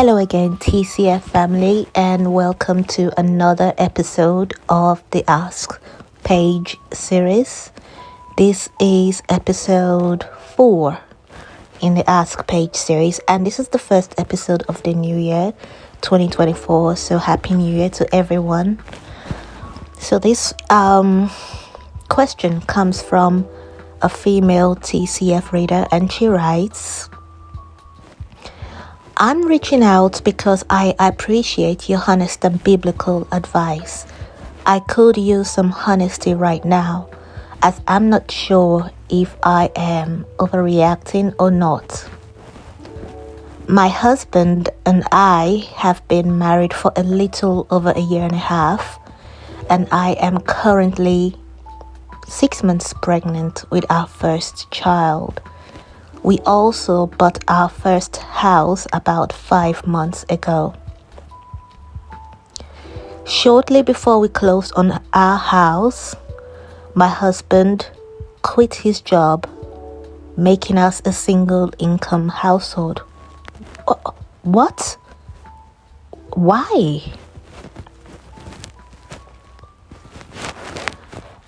Hello again, TCF family, and welcome to another episode of the Ask PAIGE series. This is episode 4 in the Ask PAIGE series, and this is the first episode of the new year, 2024. So happy new year to everyone. So this question comes from a female TCF reader, and she writes, I'm reaching out because I appreciate your honest and biblical advice. I could use some honesty right now, as I'm not sure if I am overreacting or not. My husband and I have been married for a little over a year and a half, and I am currently 6 months pregnant with our first child. We also bought our first house about 5 months ago. Shortly before we closed on our house, my husband quit his job, making us a single income household. What? Why?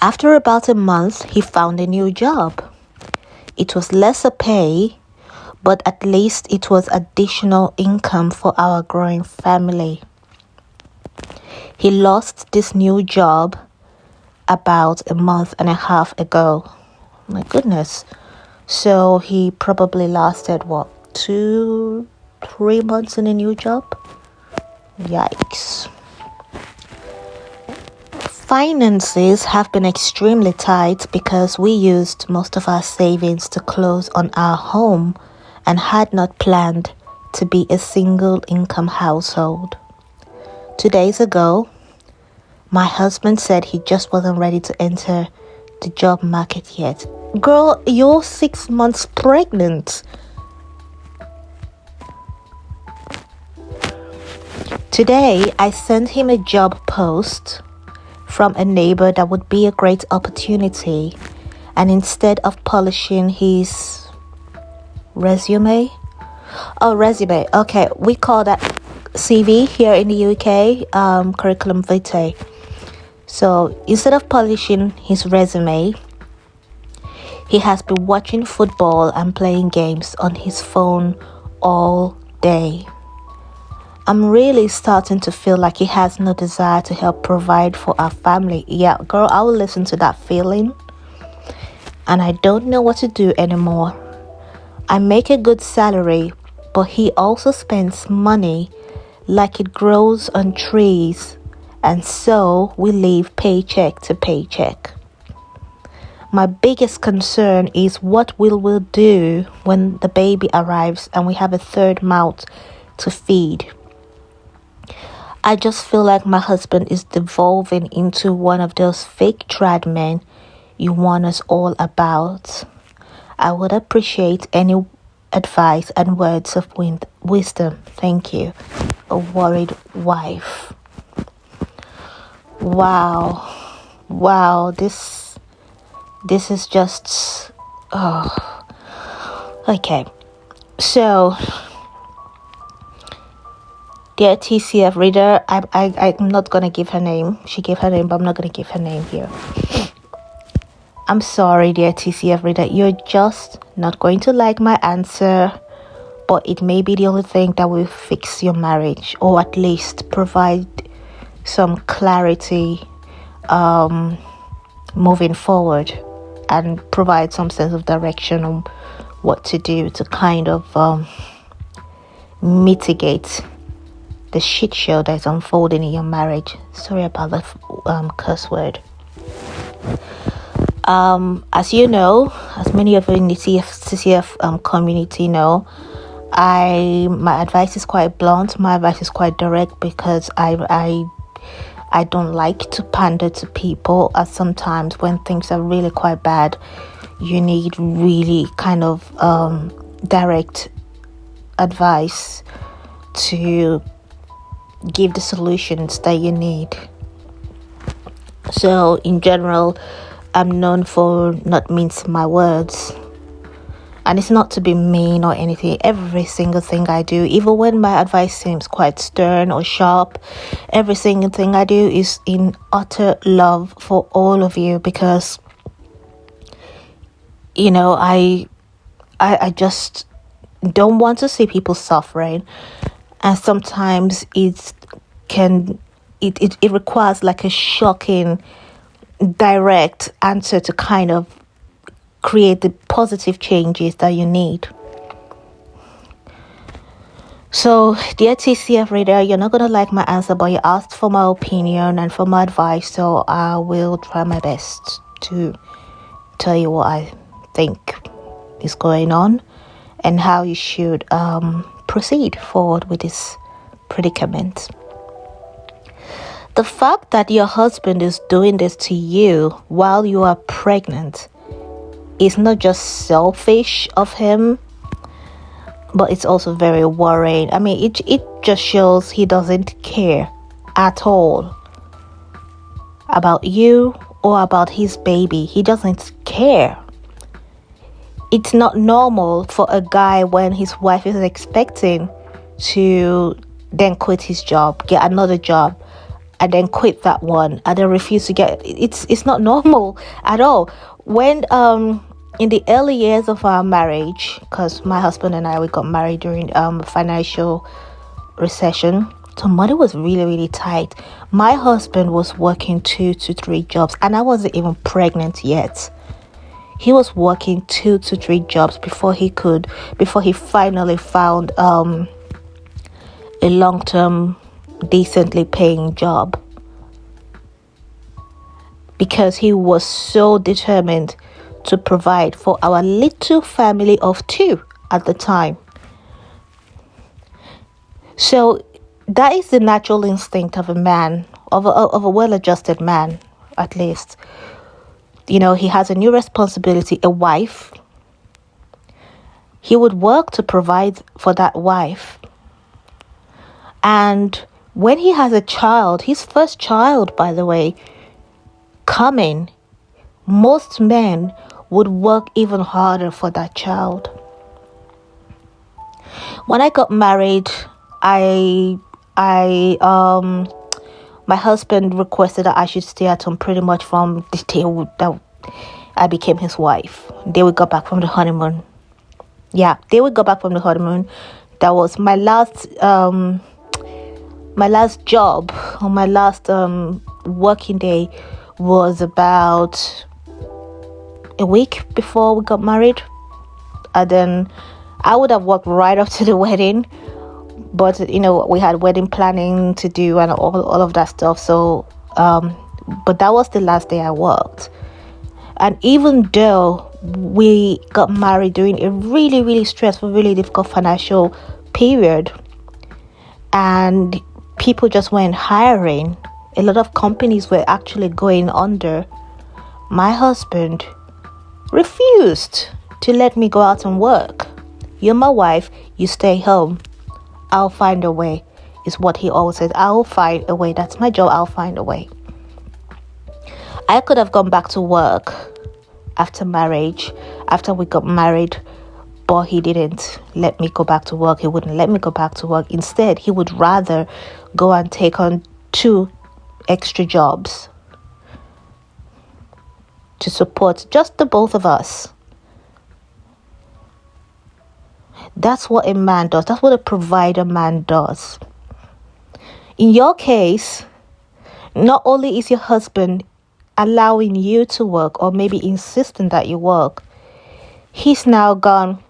After about a month, he found a new job. It was lesser pay, but at least it was additional income for our growing family. He lost this new job about a month and a half ago. My goodness. So he probably lasted, 2-3 months in a new job? Yikes. Finances have been extremely tight because we used most of our savings to close on our home and had not planned to be a single income household. 2 days ago, my husband said he just wasn't ready to enter the job market yet. Girl, you're 6 months pregnant. Today, I sent him a job post from a neighbor that would be a great opportunity, and instead of polishing his resume, okay, we call that CV here in the UK, curriculum vitae. So instead of polishing his resume, he has been watching football and playing games on his phone all day. I'm really starting to feel like he has no desire to help provide for our family. Yeah, girl, I will listen to that feeling. And I don't know what to do anymore. I make a good salary, but he also spends money like it grows on trees. And so we live paycheck to paycheck. My biggest concern is what will we do when the baby arrives and we have a third mouth to feed. I just feel like my husband is devolving into one of those fake trad men you warn us all about. I would appreciate any advice and words of wisdom. Thank you. A worried wife. Wow. This is just... Okay. So... Dear TCF reader, I'm not going to give her name. She gave her name, but I'm not going to give her name here. I'm sorry, dear TCF reader. You're just not going to like my answer, but it may be the only thing that will fix your marriage, or at least provide some clarity moving forward, and provide some sense of direction on what to do to kind of mitigate the shit show that's unfolding in your marriage. Sorry about the curse word. As you know, as many of you in the TCF community know, my advice is quite blunt. My advice is quite direct because I don't like to pander to people. As sometimes when things are really quite bad, you need really kind of direct advice to give the solutions that you need. So in general, I'm known for not mincing my words, And it's not to be mean or anything. Every single thing I do, even when my advice seems quite stern or sharp, every single thing I do is in utter love for all of you, because I just don't want to see people suffering. And sometimes it requires like a shocking direct answer to kind of create the positive changes that you need. So, dear TCF reader, you're not going to like my answer, but you asked for my opinion and for my advice, so I will try my best to tell you what I think is going on and how you should proceed forward with this predicament. The fact that your husband is doing this to you while you are pregnant is not just selfish of him, but it's also very worrying. I mean, it just shows he doesn't care at all about you or about his baby. He doesn't care. It's not normal for a guy, when his wife is expecting, to then quit his job, get another job, and then quit that one, and then refuse to get it's not normal at all. When in the early years of our marriage, because my husband and I, we got married during financial recession, so money was really, really tight. My husband was working 2 to 3 jobs, and I wasn't even pregnant yet. He was working 2 to 3 jobs before he finally found a long-term, decently paying job, because he was so determined to provide for our little family of 2 at the time. So that is the natural instinct of a man, of a well-adjusted man, at least. He has a new responsibility, a wife. He would work to provide for that wife. And when he has a child, his first child, by the way, coming, most men would work even harder for that child. When I got married, my husband requested that I should stay at home pretty much from the day that I became his wife. They would go back from the honeymoon. Yeah, they would go back from the honeymoon. That was my last job, or my last working day, was about a week before we got married. And then I would have worked right up to the wedding, but we had wedding planning to do and all of that stuff. So but that was the last day I worked. And even though we got married during a really, really stressful, really difficult financial period, and people just weren't hiring, a lot of companies were actually going under, my husband refused to let me go out and work. You're my wife, you stay home. I'll find a way, is what he always said. I'll find a way. That's my job. I'll find a way. I could have gone back to work after marriage, after we got married, but he didn't let me go back to work. He wouldn't let me go back to work. Instead, he would rather go and take on 2 extra jobs to support just the both of us. That's what a man does. That's what a provider man does. In your case, not only is your husband allowing you to work, or maybe insisting that you work, he's now gone,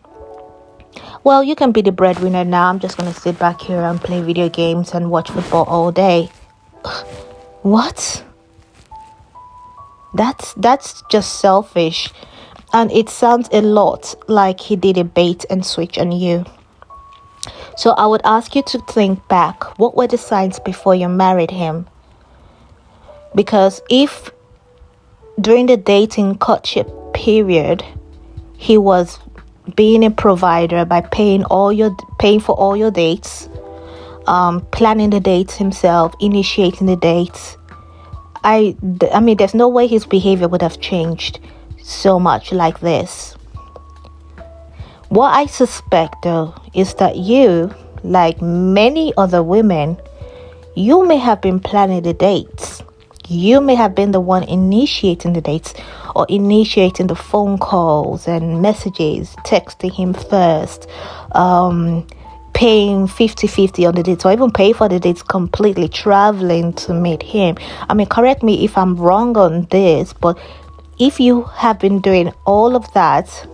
well, you can be the breadwinner now. I'm just going to sit back here and play video games and watch football all day. What? That's just selfish. And it sounds a lot like he did a bait and switch on you. So I would ask you to think back. What were the signs before you married him? Because if during the dating courtship period, he was being a provider by paying for all your dates, planning the dates himself, initiating the dates, I mean, there's no way his behavior would have changed so much like this. What I suspect though is that you, like many other women, you may have been planning the dates. You may have been the one initiating the dates or initiating the phone calls and messages, texting him first, paying 50-50 on the dates, or even pay for the dates completely, traveling to meet him. I mean, correct me if I'm wrong on this, but if you have been doing all of that,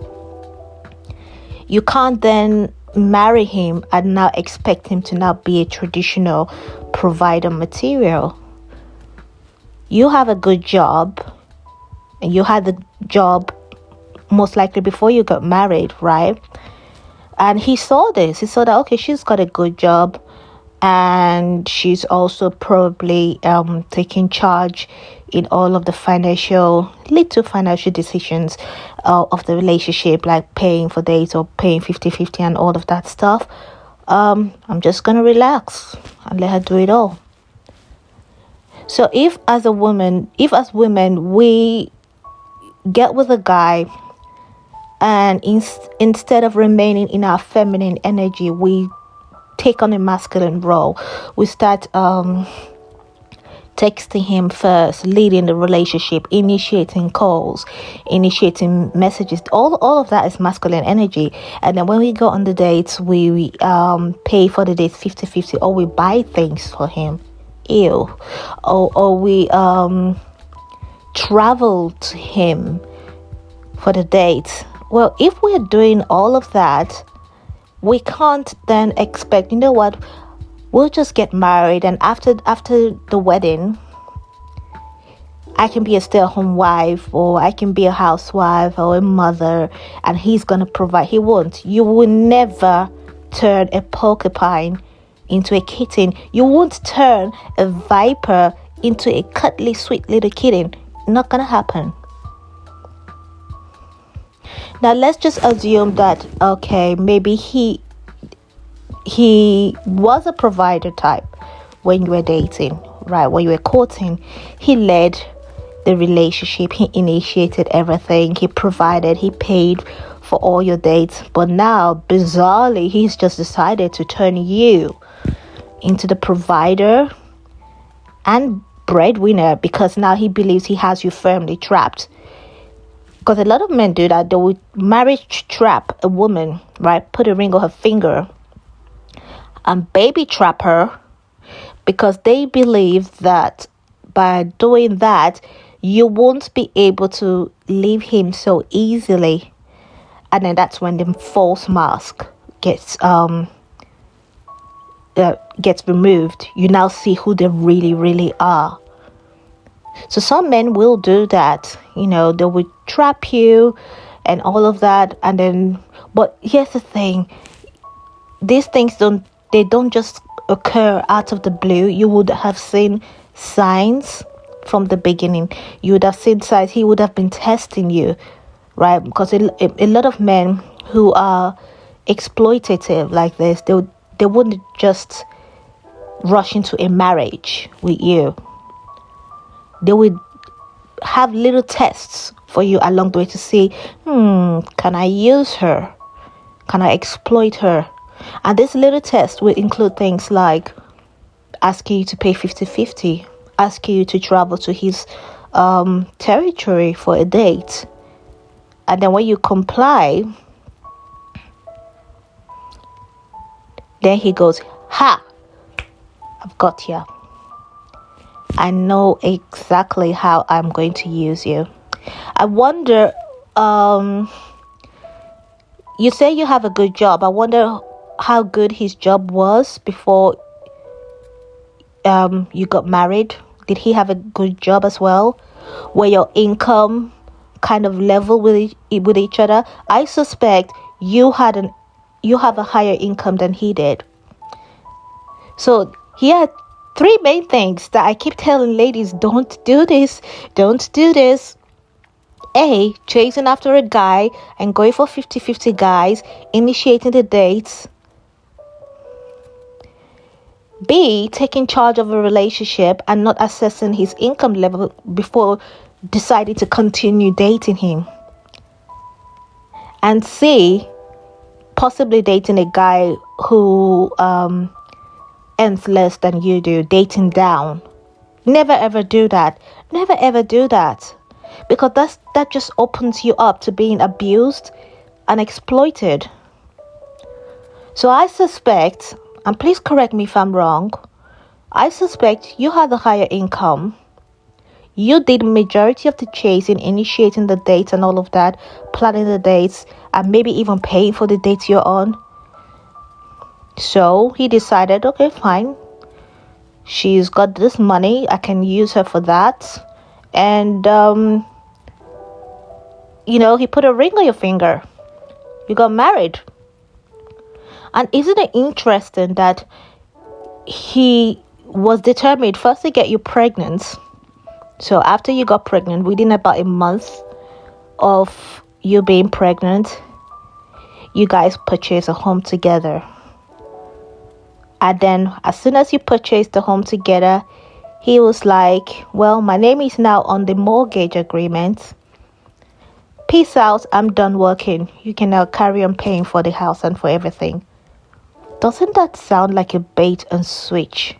you can't then marry him and now expect him to now be a traditional provider material. You have a good job, and you had the job most likely before you got married, right? And he saw this. He saw that, okay, she's got a good job, and she's also probably taking charge in all of the little financial decisions of the relationship, like paying for dates or paying 50-50 and all of that stuff. I'm just gonna relax and let her do it all. So if as women we get with a guy, and instead of remaining in our feminine energy, we take on a masculine role. We start texting him first, leading the relationship, initiating calls, initiating messages. All of that is masculine energy. And then when we go on the dates, we pay for the dates 50-50, or we buy things for him. Or we travel to him for the date. Well, if we're doing all of that, we can't then expect, you know what, we'll just get married, and after the wedding, I can be a stay-at-home wife, or I can be a housewife or a mother, and he's gonna provide. He won't. You will never turn a porcupine into a kitten. You won't turn a viper into a cuddly, sweet little kitten. Not gonna happen. Now let's just assume that, okay, maybe he was a provider type when you were dating, right? When you were courting, he led the relationship, he initiated everything, he provided, he paid for all your dates. But now, bizarrely, he's just decided to turn you into the provider and breadwinner, because now he believes he has you firmly trapped. Because a lot of men do that. They would marriage trap a woman, right? Put a ring on her finger and baby trap her, because they believe that by doing that, you won't be able to leave him so easily. And then that's when the false mask gets removed. You now see who they really, really are. So some men will do that, you know, they will trap you and all of that. And then, but here's the thing, these things don't just occur out of the blue. You would have seen signs from the beginning. You would have seen signs. He would have been testing you, right? Because a lot of men who are exploitative like this, they wouldn't just rush into a marriage with you. They would have little tests for you along the way to see, can I use her? Can I exploit her? And this little test will include things like asking you to pay 50-50, asking you to travel to his territory for a date. And then when you comply, then he goes, ha, I've got you. I know exactly how I'm going to use you. I wonder, you say you have a good job. I wonder how good his job was before you got married. Did he have a good job as well? Were your income kind of level with each other? I suspect you have a higher income than he did. So he had three main things that I keep telling ladies, don't do this. A, chasing after a guy and going for 50-50 guys, initiating the dates. B, taking charge of a relationship and not assessing his income level before deciding to continue dating him. And C, possibly dating a guy who earns less than you do, dating down. Never ever do that. Never ever do that. Because that just opens you up to being abused and exploited. So I suspect, and please correct me if I'm wrong, I suspect you had the higher income. You did majority of the chasing, initiating the dates and all of that, planning the dates, and maybe even paying for the dates you're on. So he decided, okay, fine. She's got this money. I can use her for that. And, he put a ring on your finger. You got married. And isn't it interesting that he was determined first to get you pregnant? So after you got pregnant, within about a month of you being pregnant, you guys purchased a home together. And then as soon as you purchased the home together, he was like, well, my name is now on the mortgage agreement. Peace out, I'm done working. You can now carry on paying for the house and for everything. Doesn't that sound like a bait and switch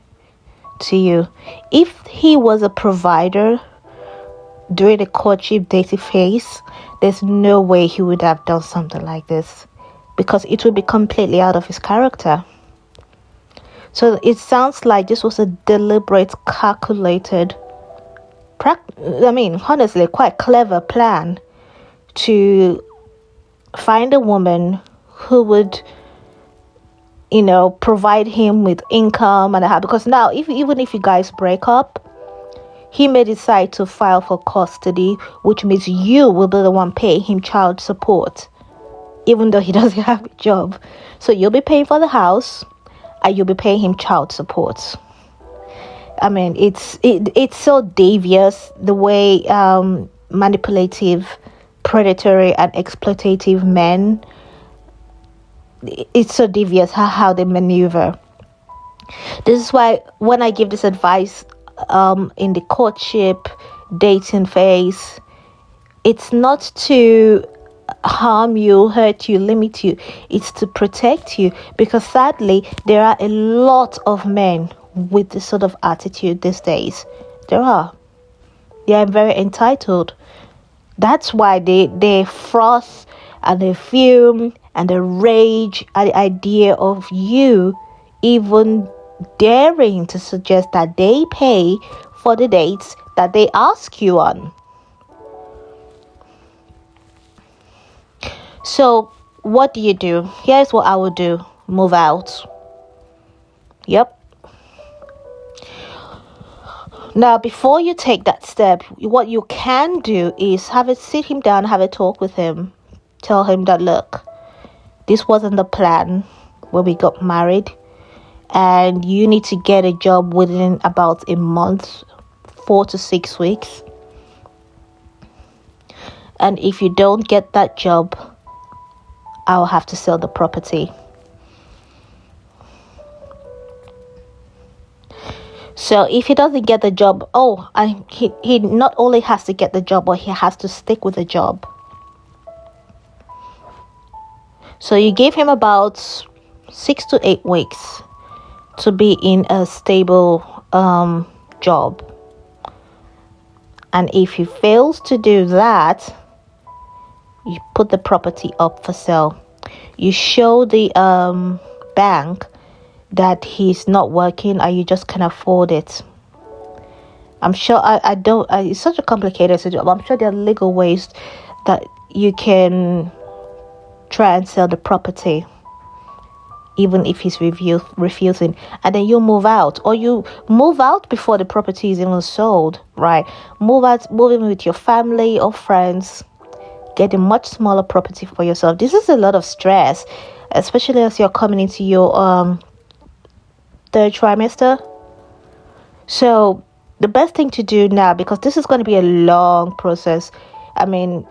to you? If he was a provider during the courtship dating phase, there's no way he would have done something like this, because it would be completely out of his character. So it sounds like this was a deliberate, calculated, honestly, quite clever plan to find a woman who would, provide him with income and because now, even if you guys break up, he may decide to file for custody, which means you will be the one paying him child support, even though he doesn't have a job. So you'll be paying for the house, and you'll be paying him child support. I mean, it's so devious the way manipulative, predatory, and exploitative men. It's so devious how they maneuver. This is why when I give this advice in the courtship, dating phase, it's not to harm you, hurt you, limit you. It's to protect you, because sadly there are a lot of men with this sort of attitude these days. They are very entitled. That's why they froth and they fume and they rage at the idea of you even daring to suggest that they pay for the dates that they ask you on. So what do you do? Here's what I would do. Move out. Yep. Now, before you take that step, what you can do is sit him down, have a talk with him. Tell him that, look, this wasn't the plan when we got married, and you need to get a job within about a month, 4 to 6 weeks. And if you don't get that job, I'll have to sell the property. So if he doesn't get the job, he not only has to get the job, but he has to stick with the job. So you gave him about 6 to 8 weeks to be in a stable job. And if he fails to do that, you put the property up for sale. You show the bank that he's not working and you just can afford it. I'm sure it's such a complicated situation. I'm sure there are legal ways that you can try and sell the property, even if he's refusing, and then you move out, or you move out before the property is even sold, right? Moving with your family or friends, get a much smaller property for yourself. This is a lot of stress, especially as you're coming into your third trimester. So the best thing to do now, because this is going to be a long process, I mean,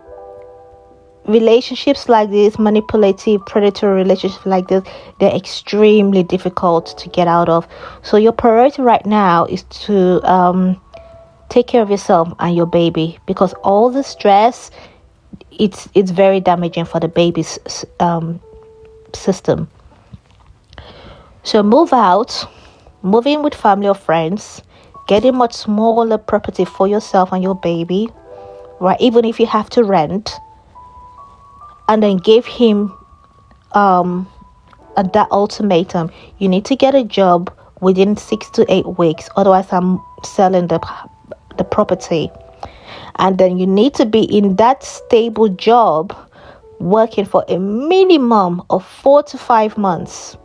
relationships like this, manipulative, predatory relationships like this, they're extremely difficult to get out of. So your priority right now is to take care of yourself and your baby, because all the stress, it's very damaging for the baby's system. So move out, move in with family or friends, get a much smaller property for yourself and your baby, right? Even if you have to rent, and then give him that ultimatum: you need to get a job within 6 to 8 weeks, otherwise I'm selling the property. And then you need to be in that stable job working for a minimum of 4 to 5 months,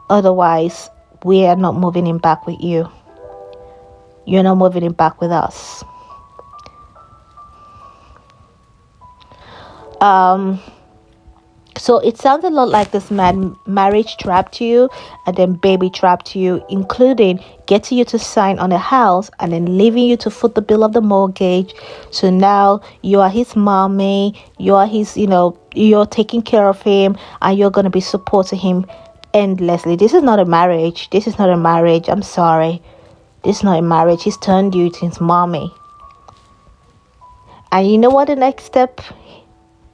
otherwise we are not moving him back with you. You're not moving him back with us. So it sounds a lot like this man marriage trapped you and then baby trapped you, including getting you to sign on a house and then leaving you to foot the bill of the mortgage. So now you are his mommy, you are his, you're taking care of him, and you're going to be supporting him endlessly. This is not a marriage. I'm sorry. This is not a marriage. He's turned you into his mommy. And you know what the next step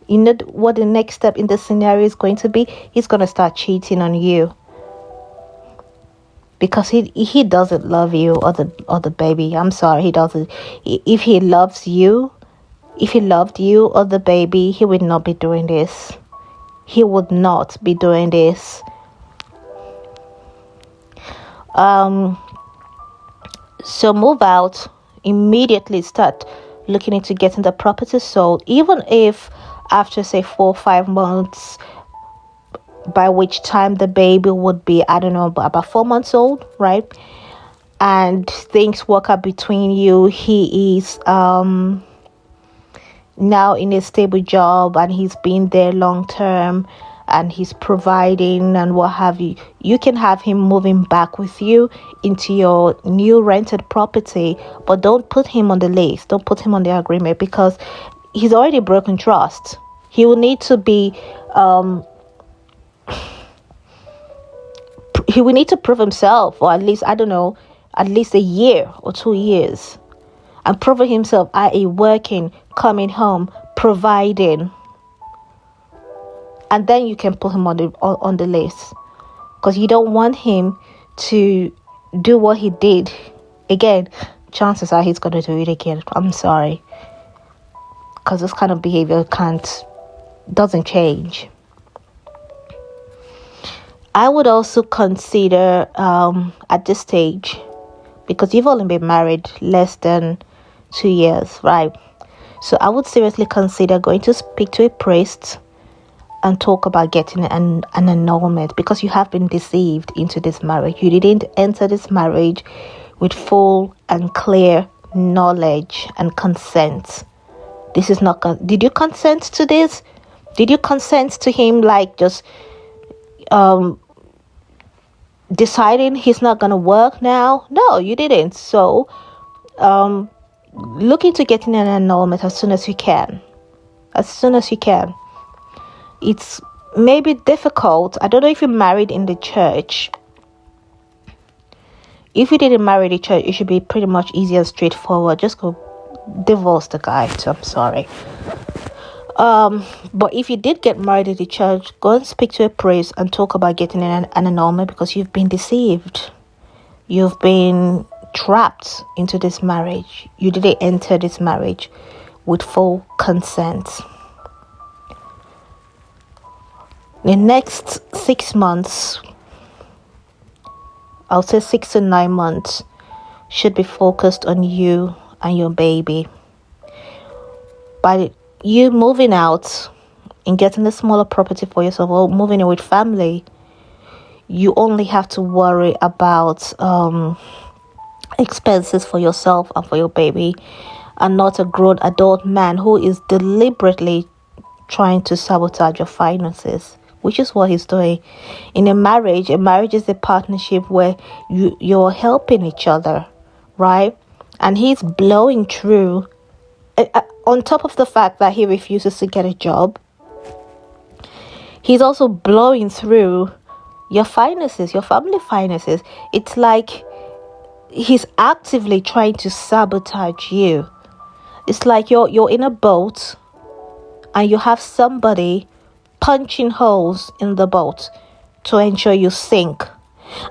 in this scenario is going to be? He's going to start cheating on you, because he doesn't love you or the baby. I'm sorry, he doesn't. If he loved you or the baby, he would not be doing this. He would not be doing this. So move out immediately. Start looking into getting the property sold, even if after say 4 or 5 months, by which time the baby would be, I don't know, about 4 months old, right? And things work out between you. He is now in a stable job and he's been there long term and he's providing and what have you. You can have him moving back with you into your new rented property, but don't put him on the lease. Don't put him on the agreement, because he's already broken trust. He will need to be he will need to prove himself, or at least, I don't know, at least a year or 2 years, and proving himself, i.e. working, coming home, providing, and then you can put him on the list, because you don't want him to do what he did again. Chances are he's going to do it again. I'm sorry, because this kind of behavior doesn't change. I would also consider at this stage, because you've only been married less than 2 years, right? So I would seriously consider going to speak to a priest and talk about getting an annulment, because you have been deceived into this marriage. You didn't enter this marriage with full and clear knowledge and consent. This is not. Did you consent to this? Did you consent to him like just deciding he's not going to work now? No, you didn't. So look into getting an annulment as soon as you can. It's maybe difficult. I don't know if you're married in the church. If you didn't marry the church, it should be pretty much easy and straightforward. Just go divorce the guy. So I'm sorry. But if you did get married in the church, go and speak to a priest and talk about getting an annulment, because you've been deceived. You've been trapped into this marriage. You didn't enter this marriage with full consent. The next 6 months, I'll say 6 to 9 months, should be focused on you and your baby. By you moving out and getting a smaller property for yourself, or moving in with family, you only have to worry about expenses for yourself and for your baby, and not a grown adult man who is deliberately trying to sabotage your finances, which is what he's doing. In a marriage is a partnership where you're helping each other, right? And he's blowing through, on top of the fact that he refuses to get a job, he's also blowing through your finances, your family finances. It's like he's actively trying to sabotage you. It's like you're in a boat and you have somebody punching holes in the boat to ensure you sink.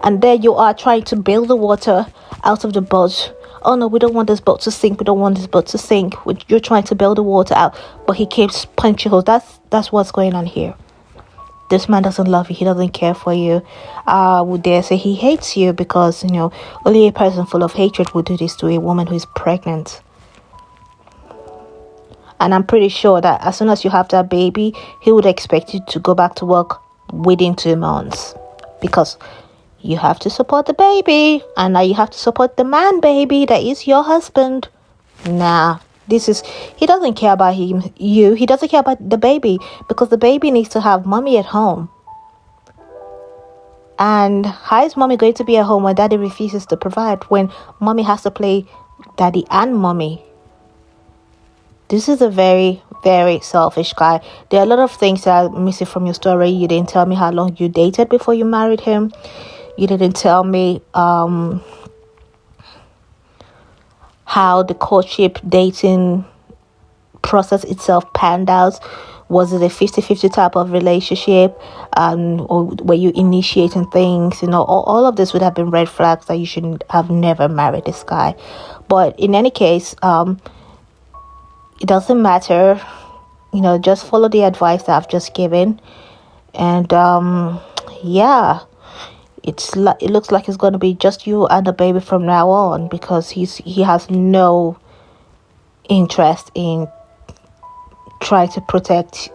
And there you are trying to bail the water out of the boat. Oh no, we don't want this boat to sink. We don't want this boat to sink. You're trying to bail the water out, but he keeps punching holes. That's what's going on here. This man doesn't love you. He doesn't care for you. Would dare say he hates you, because only a person full of hatred would do this to a woman who is pregnant. And I'm pretty sure that as soon as you have that baby, he would expect you to go back to work within 2 months, because you have to support the baby, and now you have to support the man baby that is your husband. Nah, he doesn't care about you. He doesn't care about the baby, because the baby needs to have mommy at home. And how is mommy going to be at home when daddy refuses to provide, when mommy has to play daddy and mommy? This is a very, very selfish guy. There are a lot of things that are missing from your story. You didn't tell me how long you dated before you married him. You didn't tell me how the courtship dating process itself panned out. Was it a 50-50 type of relationship? Or were you initiating things? All of this would have been red flags that you shouldn't have never married this guy. But in any case, it doesn't matter. Just follow the advice that I've just given. And yeah, it looks like it's going to be just you and the baby from now on, because he has no interest in trying to protect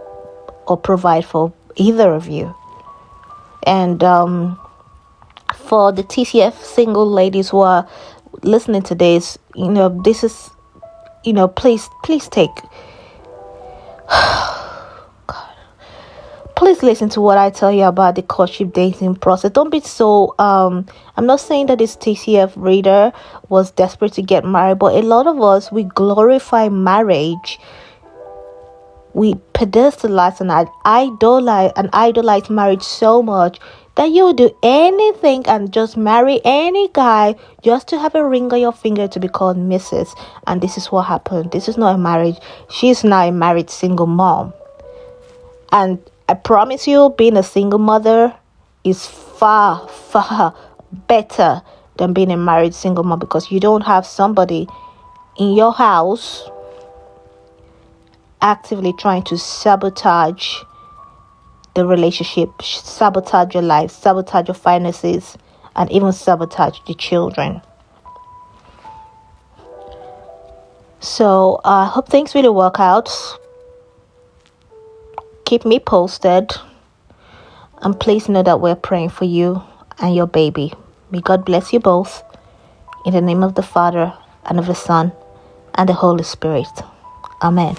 or provide for either of you. And for the TCF single ladies who are listening to this, this is, please take please listen to what I tell you about the courtship dating process. Don't be so I'm not saying that this TCF reader was desperate to get married, but a lot of us, we glorify marriage. We pedestalize and idolize marriage so much that you would do anything and just marry any guy just to have a ring on your finger to be called Mrs. And this is what happened. This is not a marriage. She's now a married single mom. And I promise you, being a single mother is far, far better than being a married single mom, because you don't have somebody in your house actively trying to sabotage the relationship, sabotage your life, sabotage your finances, and even sabotage the children. So I hope things really work out. Keep me posted, and please know that we're praying for you and your baby. May God bless you both, in the name of the Father, and of the Son, and the Holy Spirit. Amen.